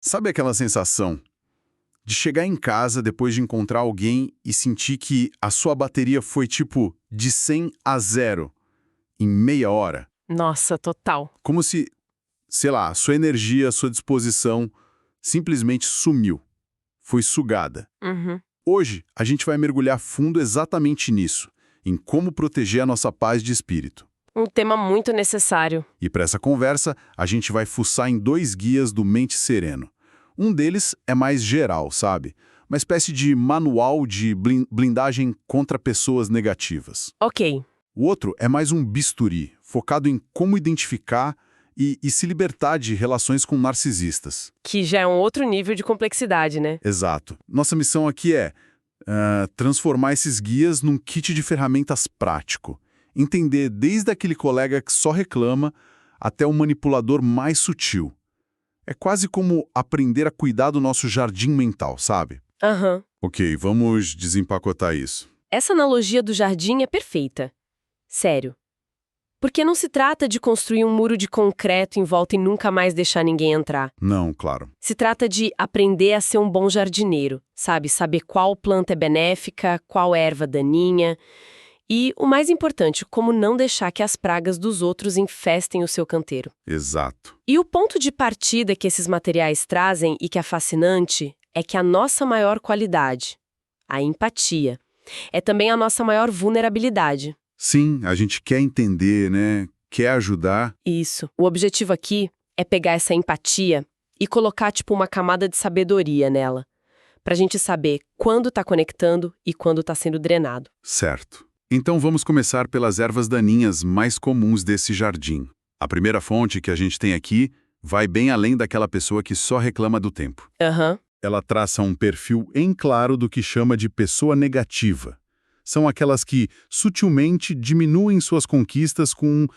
Sabe aquela sensação de chegar em casa depois de encontrar alguém e sentir que a sua bateria foi tipo de 100 a 0 em meia hora? Nossa, total. Como se, sei lá, a sua energia, a sua disposição simplesmente sumiu. Foi sugada. Uhum. Hoje, a gente vai mergulhar fundo exatamente nisso, em como proteger a nossa paz de espírito. Um tema muito necessário. E para essa conversa, a gente vai fuçar em 2 guias do Mente Sereno. Um deles é mais geral, sabe? Uma espécie de manual de blindagem contra pessoas negativas. Ok. O outro é mais um bisturi, focado em como identificar e se libertar de relações com narcisistas. Que já é um outro nível de complexidade, né? Exato. Nossa missão aqui é transformar esses guias num kit de ferramentas prático. Entender desde aquele colega que só reclama até o manipulador mais sutil. É quase como aprender a cuidar do nosso jardim mental, sabe? Aham. Ok, vamos desempacotar isso. Essa analogia do jardim é perfeita. Sério. Porque não se trata de construir um muro de concreto em volta e nunca mais deixar ninguém entrar. Não, claro. Se trata de aprender a ser um bom jardineiro, sabe? Saber qual planta é benéfica, qual erva daninha. E, o mais importante, como não deixar que as pragas dos outros infestem o seu canteiro. Exato. E o ponto de partida que esses materiais trazem e que é fascinante é que a nossa maior qualidade, a empatia, é também a nossa maior vulnerabilidade. Sim, a gente quer entender, né? Quer ajudar. Isso. O objetivo aqui é pegar essa empatia e colocar tipo uma camada de sabedoria nela, pra gente saber quando tá conectando e quando tá sendo drenado. Certo. Então vamos começar pelas ervas daninhas mais comuns desse jardim. A primeira fonte que a gente tem aqui vai bem além daquela pessoa que só reclama do tempo. Aham. Ela traça um perfil em claro do que chama de pessoa negativa. São aquelas que sutilmente diminuem suas conquistas com um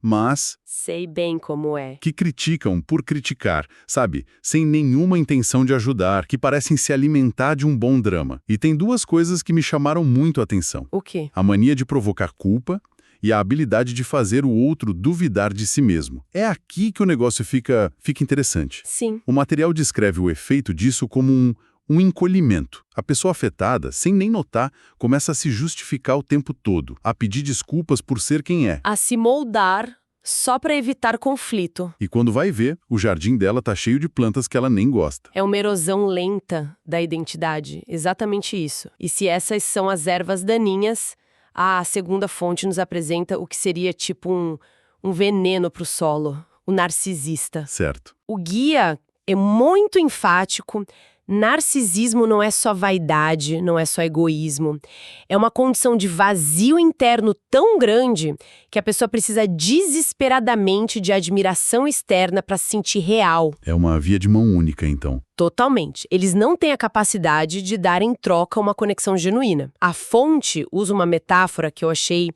mas, Sei bem como é. que criticam por criticar, sabe? Sem nenhuma intenção de ajudar, que parecem se alimentar de um bom drama. E tem 2 coisas que me chamaram muito a atenção. O quê? A mania de provocar culpa e a habilidade de fazer o outro duvidar de si mesmo. É aqui que o negócio fica interessante. Sim. O material descreve o efeito disso como um encolhimento. A pessoa afetada, sem nem notar, começa a se justificar o tempo todo, a pedir desculpas por ser quem é. A se moldar só para evitar conflito. E quando vai ver, o jardim dela tá cheio de plantas que ela nem gosta. É uma erosão lenta da identidade, exatamente isso. E se essas são as ervas daninhas, a segunda fonte nos apresenta o que seria tipo um veneno para o solo, o narcisista. Certo. O guia é muito enfático. Narcisismo não é só vaidade, não é só egoísmo. É uma condição de vazio interno tão grande que a pessoa precisa desesperadamente de admiração externa para se sentir real. É uma via de mão única, então. Totalmente. Eles não têm a capacidade de dar em troca uma conexão genuína. A fonte usa uma metáfora que eu achei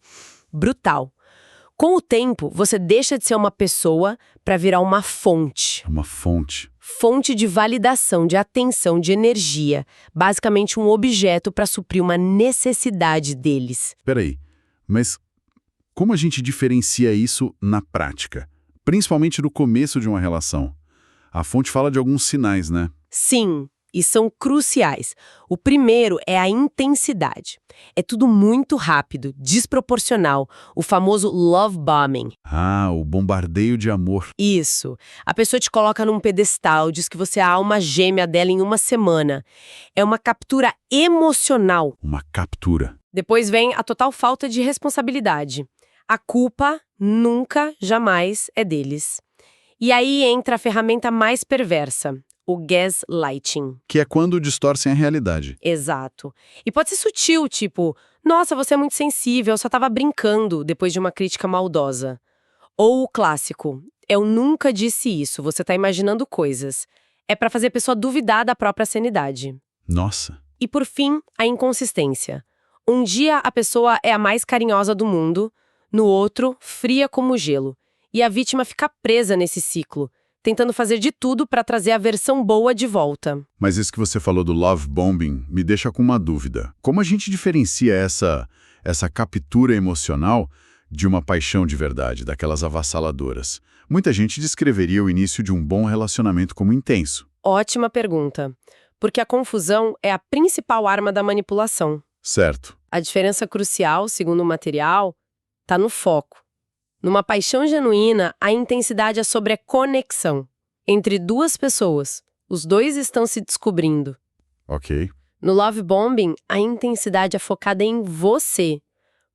brutal. Com o tempo, você deixa de ser uma pessoa para virar uma fonte. Uma fonte. Fonte de validação, de atenção, de energia. Basicamente um objeto para suprir uma necessidade deles. Peraí, mas como a gente diferencia isso na prática? Principalmente no começo de uma relação. A fonte fala de alguns sinais, né? Sim, e são cruciais. O primeiro é a intensidade. É tudo muito rápido, desproporcional, o famoso love bombing. Ah, o bombardeio de amor. Isso. A pessoa te coloca num pedestal, diz que você é a alma gêmea dela em uma semana. É uma captura emocional. Uma captura. Depois vem a total falta de responsabilidade. A culpa nunca, jamais é deles. E aí entra a ferramenta mais perversa, o gaslighting. Que é quando distorcem a realidade. Exato. E pode ser sutil, tipo, nossa, você é muito sensível, eu só tava brincando, depois de uma crítica maldosa. Ou o clássico, eu nunca disse isso, você tá imaginando coisas. É pra fazer a pessoa duvidar da própria sanidade. Nossa. E por fim, a inconsistência. Um dia a pessoa é a mais carinhosa do mundo, no outro, fria como gelo. E a vítima fica presa nesse ciclo, tentando fazer de tudo para trazer a versão boa de volta. Mas isso que você falou do love bombing me deixa com uma dúvida. Como a gente diferencia essa captura emocional de uma paixão de verdade, daquelas avassaladoras? Muita gente descreveria o início de um bom relacionamento como intenso, Ótima pergunta. Porque a confusão é a principal arma da manipulação. Certo. A diferença crucial, segundo o material, está no foco. Numa paixão genuína, a intensidade é sobre a conexão entre duas pessoas. Os dois estão se descobrindo. Ok. No love bombing, a intensidade é focada em você,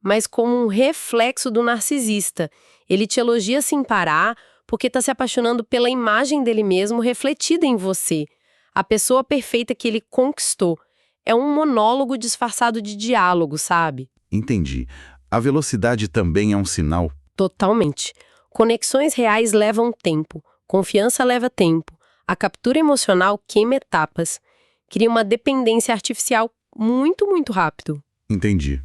mas como um reflexo do narcisista. Ele te elogia sem parar porque está se apaixonando pela imagem dele mesmo refletida em você. A pessoa perfeita que ele conquistou. É um monólogo disfarçado de diálogo, sabe? Entendi. A velocidade também é um sinal. Totalmente. Conexões reais levam tempo. Confiança leva tempo. A captura emocional queima etapas. Cria uma dependência artificial muito, muito rápido. Entendi.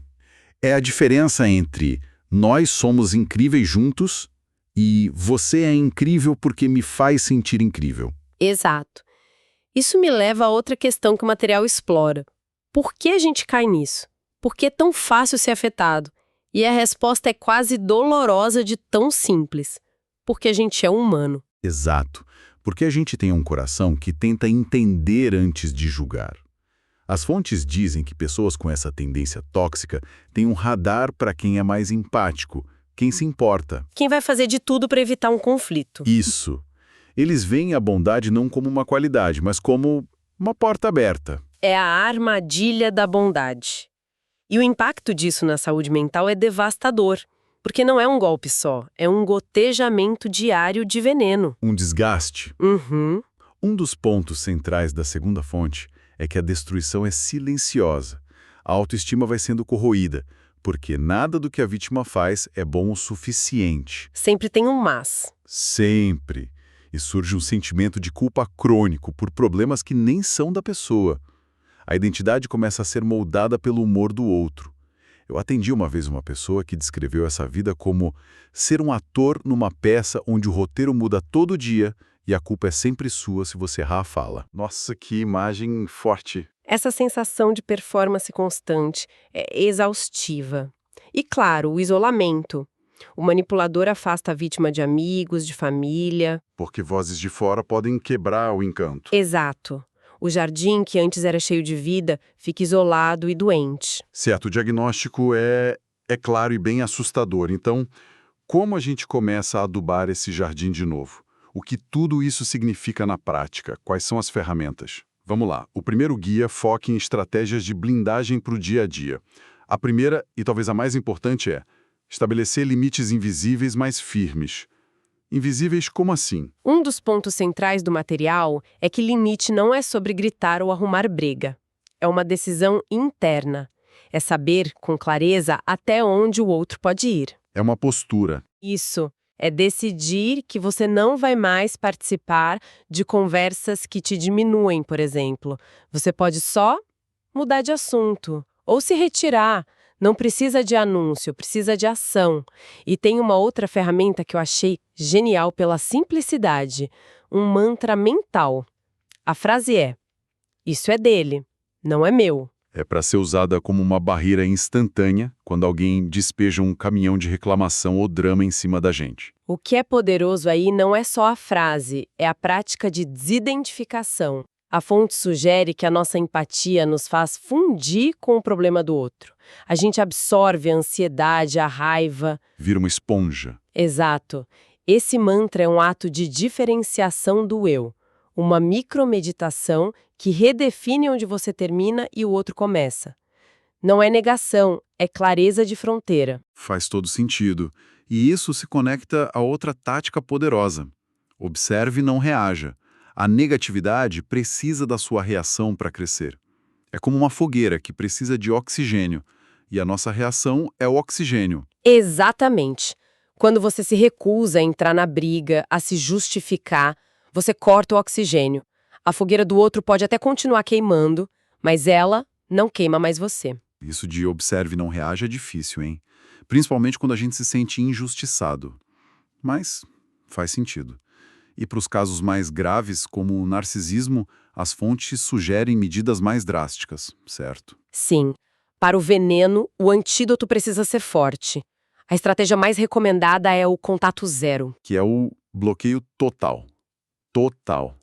É a diferença entre nós somos incríveis juntos e você é incrível porque me faz sentir incrível. Exato. Isso me leva a outra questão que o material explora. Por que a gente cai nisso? Por que é tão fácil ser afetado? E a resposta é quase dolorosa de tão simples. Porque a gente é humano. Exato. Porque a gente tem um coração que tenta entender antes de julgar. As fontes dizem que pessoas com essa tendência tóxica têm um radar para quem é mais empático, quem se importa. Quem vai fazer de tudo para evitar um conflito? Isso. Eles veem a bondade não como uma qualidade, mas como uma porta aberta. É a armadilha da bondade. E o impacto disso na saúde mental é devastador, porque não é um golpe só, é um gotejamento diário de veneno. Um desgaste. Uhum. Um dos pontos centrais da segunda fonte é que a destruição é silenciosa. A autoestima vai sendo corroída, porque nada do que a vítima faz é bom o suficiente. Sempre tem um mas. Sempre. E surge um sentimento de culpa crônico por problemas que nem são da pessoa. A identidade começa a ser moldada pelo humor do outro. Eu atendi uma vez uma pessoa que descreveu essa vida como ser um ator numa peça onde o roteiro muda todo dia e a culpa é sempre sua se você errar a fala. Nossa, que imagem forte. Essa sensação de performance constante é exaustiva. E claro, o isolamento. O manipulador afasta a vítima de amigos, de família. Porque vozes de fora podem quebrar o encanto. Exato. O jardim, que antes era cheio de vida, fica isolado e doente. Certo, o diagnóstico é claro e bem assustador. Então, como a gente começa a adubar esse jardim de novo? O que tudo isso significa na prática? Quais são as ferramentas? Vamos lá. O primeiro guia foca em estratégias de blindagem para o dia a dia. A primeira, e talvez a mais importante, é estabelecer limites invisíveis mais firmes. Invisíveis como assim? Um dos pontos centrais do material é que limite não é sobre gritar ou arrumar briga. É uma decisão interna. É saber, com clareza, até onde o outro pode ir. É uma postura. Isso. É decidir que você não vai mais participar de conversas que te diminuem, por exemplo. Você pode só mudar de assunto ou se retirar. Não precisa de anúncio, precisa de ação. E tem uma outra ferramenta que eu achei genial pela simplicidade, um mantra mental. A frase é: isso é dele, não é meu. É para ser usada como uma barreira instantânea quando alguém despeja um caminhão de reclamação ou drama em cima da gente. O que é poderoso aí não é só a frase, é a prática de desidentificação. A fonte sugere que a nossa empatia nos faz fundir com o problema do outro. A gente absorve a ansiedade, a raiva. Vira uma esponja. Exato. Esse mantra é um ato de diferenciação do eu. Uma micromeditação que redefine onde você termina e o outro começa. Não é negação, é clareza de fronteira. Faz todo sentido. E isso se conecta a outra tática poderosa. Observe e não reaja. A negatividade precisa da sua reação para crescer. É como uma fogueira que precisa de oxigênio. E a nossa reação é o oxigênio. Exatamente. Quando você se recusa a entrar na briga, a se justificar, você corta o oxigênio. A fogueira do outro pode até continuar queimando, mas ela não queima mais você. Isso de observe e não reaja é difícil, hein? Principalmente quando a gente se sente injustiçado. Mas faz sentido. E para os casos mais graves, como o narcisismo, as fontes sugerem medidas mais drásticas, certo? Sim. Para o veneno, o antídoto precisa ser forte. A estratégia mais recomendada é o contato zero. Que é o bloqueio total. Total.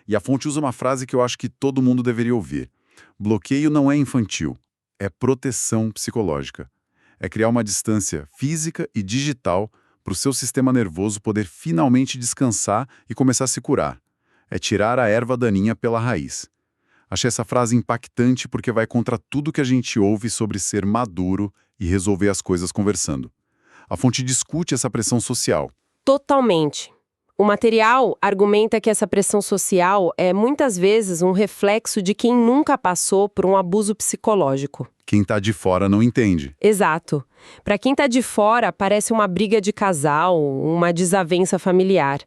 E a fonte usa uma frase que eu acho que todo mundo deveria ouvir. Bloqueio não é infantil, é proteção psicológica. É criar uma distância física e digital para o seu sistema nervoso poder finalmente descansar e começar a se curar. É tirar a erva daninha pela raiz. Achei essa frase impactante porque vai contra tudo que a gente ouve sobre ser maduro e resolver as coisas conversando. A fonte discute essa pressão social. Totalmente. O material argumenta que essa pressão social é muitas vezes um reflexo de quem nunca passou por um abuso psicológico. Quem está de fora não entende. Exato. Para quem está de fora, parece uma briga de casal, uma desavença familiar.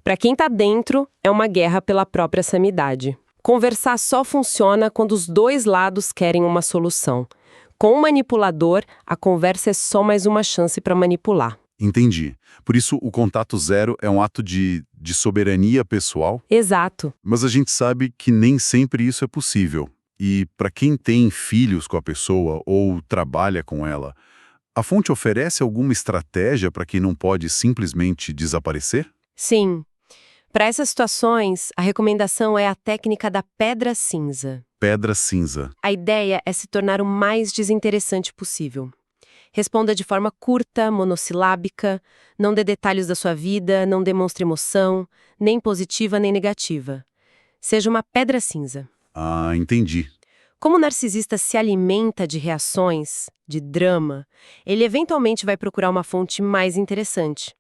Para quem está dentro, é uma guerra pela própria sanidade. Conversar só funciona quando os dois lados querem uma solução. Com o manipulador, a conversa é só mais uma chance para manipular. Entendi. Por isso, o contato zero é um ato de soberania pessoal? Exato. Mas a gente sabe que nem sempre isso é possível. E para quem tem filhos com a pessoa ou trabalha com ela, a fonte oferece alguma estratégia para quem não pode simplesmente desaparecer? Sim. Para essas situações, a recomendação é a técnica da pedra cinza. Pedra cinza. A ideia é se tornar o mais desinteressante possível. Responda de forma curta, monossilábica, não dê detalhes da sua vida, não demonstre emoção, nem positiva nem negativa. Seja uma pedra cinza. Ah, entendi. Como o narcisista se alimenta de reações, de drama, ele eventualmente vai procurar uma fonte mais interessante.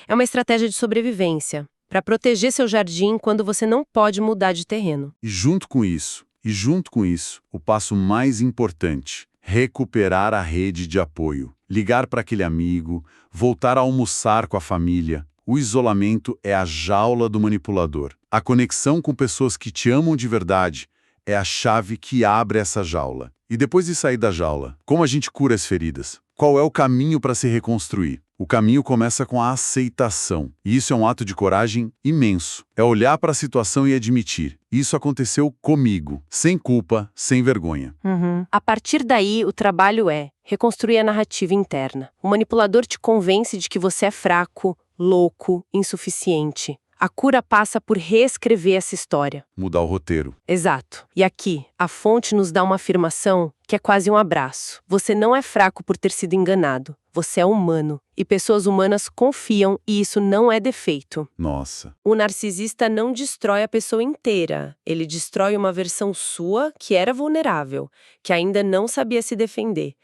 É uma estratégia de sobrevivência, para proteger seu jardim quando você não pode mudar de terreno. E junto com isso, o passo mais importante, recuperar a rede de apoio. Ligar para aquele amigo, voltar a almoçar com a família. O isolamento é a jaula do manipulador. A conexão com pessoas que te amam de verdade é a chave que abre essa jaula. E depois de sair da jaula, como a gente cura as feridas? Qual é o caminho para se reconstruir? O caminho começa com a aceitação. E isso é um ato de coragem imenso. É olhar para a situação e admitir. Isso aconteceu comigo, sem culpa, sem vergonha. A partir daí, o trabalho é reconstruir a narrativa interna. O manipulador te convence de que você é fraco, louco, insuficiente. A cura passa por reescrever essa história. Mudar o roteiro. Exato. E aqui, a fonte nos dá uma afirmação que é quase um abraço. Você não é fraco por ter sido enganado. Você é humano. E pessoas humanas confiam, e isso não é defeito. Nossa. O narcisista não destrói a pessoa inteira. Ele destrói uma versão sua que era vulnerável, que ainda não sabia se defender.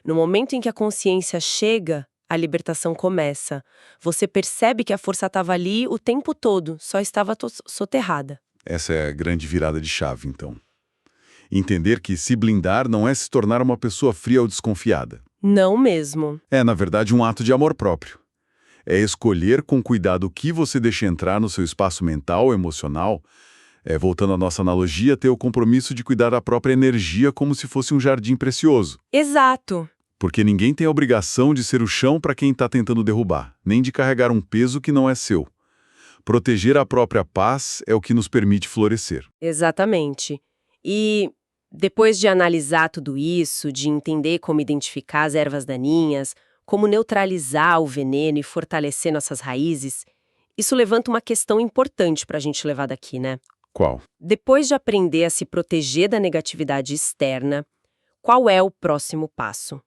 No momento em que a consciência chega, a libertação começa. Você percebe que a força estava ali o tempo todo, só estava soterrada. Essa é a grande virada de chave, então. Entender que se blindar não é se tornar uma pessoa fria ou desconfiada. Não mesmo. É, na verdade, um ato de amor próprio. É escolher com cuidado o que você deixa entrar no seu espaço mental, emocional. Voltando à nossa analogia, ter o compromisso de cuidar da própria energia como se fosse um jardim precioso. Exato. Porque ninguém tem a obrigação de ser o chão para quem está tentando derrubar, nem de carregar um peso que não é seu. Proteger a própria paz é o que nos permite florescer. Exatamente. E depois de analisar tudo isso, de entender como identificar as ervas daninhas, como neutralizar o veneno e fortalecer nossas raízes, isso levanta uma questão importante para a gente levar daqui, né? Qual? Depois de aprender a se proteger da negatividade externa, qual é o próximo passo?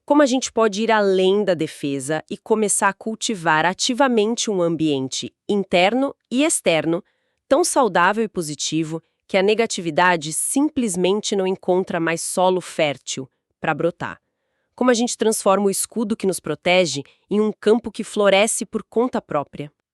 Como a gente pode ir além da defesa e começar a cultivar ativamente um ambiente interno e externo tão saudável e positivo que a negatividade simplesmente não encontra mais solo fértil para brotar? Como a gente transforma o escudo que nos protege em um campo que floresce por conta própria?